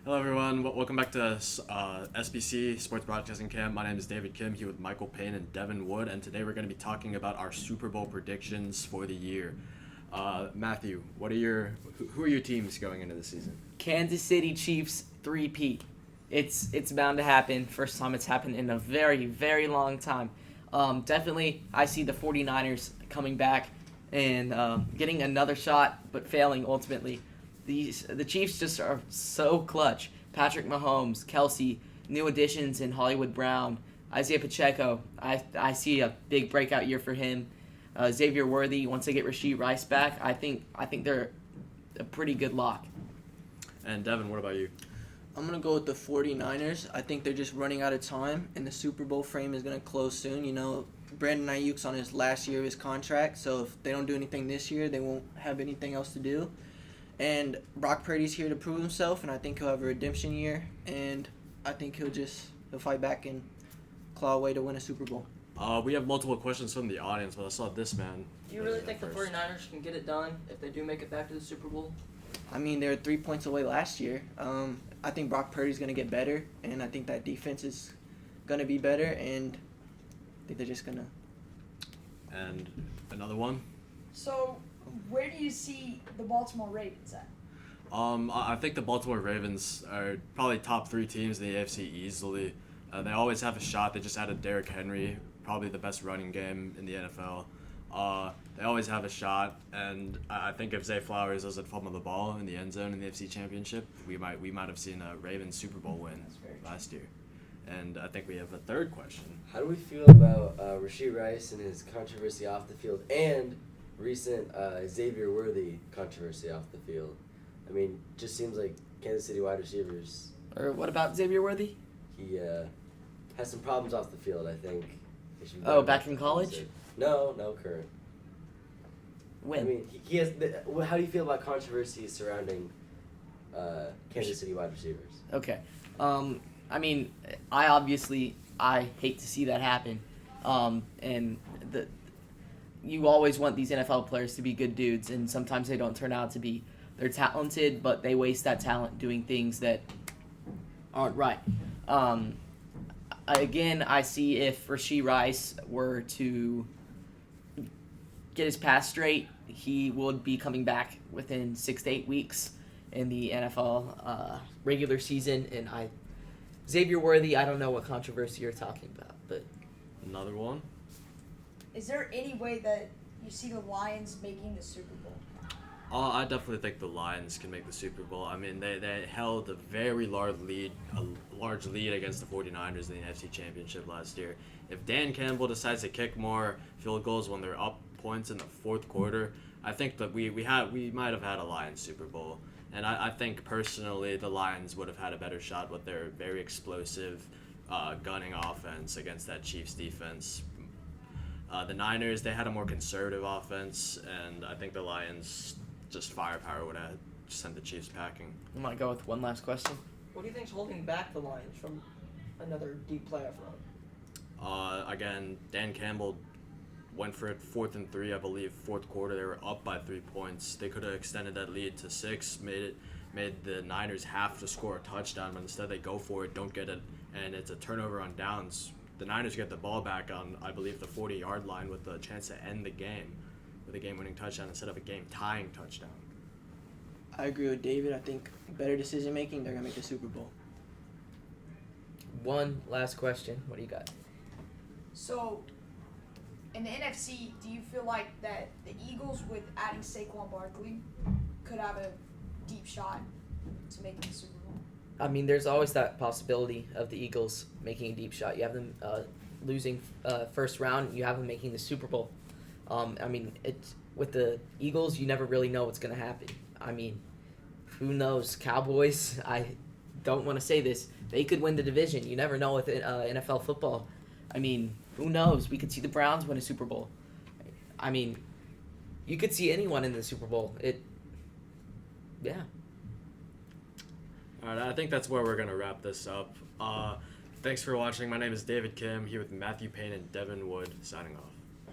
Hello, everyone. Welcome back to SBC Sports Broadcasting Camp. My name is David Kim, here with Michael Payne and Devin Wood, and today we're going to be talking about our Super Bowl predictions for the year. Matthew, who are your teams going into the season? Kansas City Chiefs three-peat. It's bound to happen. First time it's happened in a very, very long time. Definitely, I see the 49ers coming back and getting another shot, but failing ultimately. The Chiefs just are so clutch. Patrick Mahomes, Kelsey, new additions in Hollywood Brown, Isaiah Pacheco. I see a big breakout year for him. Xavier Worthy, once they get Rashee Rice back, I think they're a pretty good lock. And Devin, what about you? I'm going to go with the 49ers. I think they're just running out of time, and the Super Bowl frame is going to close soon. You know, Brandon Ayuk's on his last year of his contract, so if they don't do anything this year, they won't have anything else to do. And Brock Purdy's here to prove himself, and I think he'll have a redemption year, and I think he'll fight back and claw away to win a Super Bowl. We have multiple questions from the audience, but I saw this man. Do you really think the 49ers can get it done if they do make it back to the Super Bowl? I mean, they were 3 points away last year. I think Brock Purdy's going to get better, and I think that defense is going to be better, and I think they're just going to. And another one? So, where do you see the Baltimore Ravens at? I think the Baltimore Ravens are probably top 3 teams in the AFC easily. They always have a shot. They just added Derrick Henry, probably the best running game in the NFL. They always have a shot, and I think if Zay Flowers doesn't fumble the ball in the end zone in the AFC Championship, we might have seen a Ravens Super Bowl win last year. And I think we have a third question. How do we feel about Rashee Rice and his controversy off the field and recent Xavier Worthy controversy off the field? I mean, just seems like Kansas City wide receivers. Or what about Xavier Worthy? He has some problems off the field, I think. Oh, back in college? No, current. When? I mean, he has. How do you feel about controversies surrounding Kansas City wide receivers? Okay. I mean, I hate to see that happen. And you always want these NFL players to be good dudes, and sometimes they don't turn out to be. They're talented, but they waste that talent doing things that aren't right. I see if Rashee Rice were to get his pass straight, he would be coming back within 6 to 8 weeks in the NFL regular season. And Xavier Worthy, I don't know what controversy you're talking about, but Another one? Is there any way that you see the Lions making the Super Bowl? I definitely think the Lions can make the Super Bowl. I mean, they held a very large lead against the 49ers in the NFC Championship last year. If Dan Campbell decides to kick more field goals when they're up points in the fourth quarter, I think that we might have had a Lions Super Bowl. And I think personally the Lions would have had a better shot with their very explosive gunning offense against that Chiefs defense. The Niners, they had a more conservative offense, and I think the Lions, just firepower, would have sent the Chiefs packing. I might go with one last question. What do you think's holding back the Lions from another deep playoff run? Again, Dan Campbell went for it 4th and 3, I believe, fourth quarter. They were up by 3 points. They could have extended that lead to 6, made the Niners have to score a touchdown, but instead they go for it, don't get it, and it's a turnover on downs. The Niners get the ball back on, I believe, the 40-yard line with the chance to end the game with a game-winning touchdown instead of a game-tying touchdown. I agree with David. I think better decision-making, they're going to make the Super Bowl. One last question. What do you got? So, in the NFC, do you feel like that the Eagles, with adding Saquon Barkley, could have a deep shot to make the Super Bowl? I mean, there's always that possibility of the Eagles making a deep shot. You have them losing first round. You have them making the Super Bowl. I mean, with the Eagles, you never really know what's going to happen. I mean, who knows? Cowboys, I don't want to say this. They could win the division. You never know with NFL football. I mean, who knows? We could see the Browns win a Super Bowl. I mean, you could see anyone in the Super Bowl. Yeah. All right, I think that's where we're going to wrap this up. Thanks for watching. My name is David Kim, here with Matthew Payne and Devin Wood, signing off.